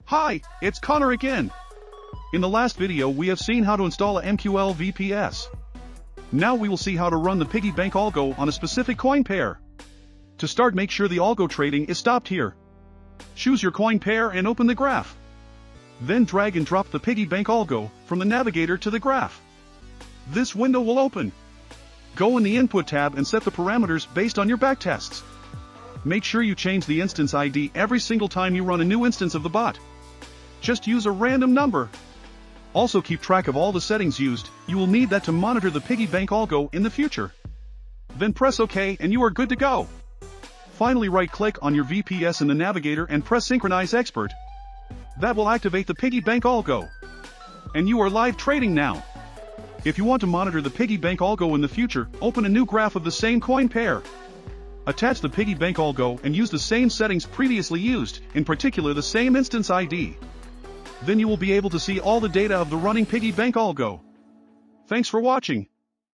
Hi, it's Connor again. In the last video we have seen how to install a MQL VPS. Now we will see how to run the Piggy Bank Algo on a specific coin pair. To start, make sure the Algo Trading is stopped here. Choose your coin pair and open the graph. Then drag and drop the Piggy Bank Algo from the navigator to the graph. This window will open. Go in the Input tab and set the parameters based on your backtests. Make sure you change the instance ID every single time you run a new instance of the bot. Just use a random number. Also keep track of all the settings used. You will need that to monitor the Piggy Bank Algo in the future. Then press OK and you are good to go. Finally, right-click on your VPS in the navigator and press Synchronize Expert. That will activate the Piggy Bank Algo. And you are live trading now. If you want to monitor the Piggy Bank Algo in the future, open a new graph of the same coin pair. Attach the Piggy Bank Algo and use the same settings previously used, in particular the same instance ID. Then you will be able to see all the data of the running Piggy Bank Algo. Thanks for watching.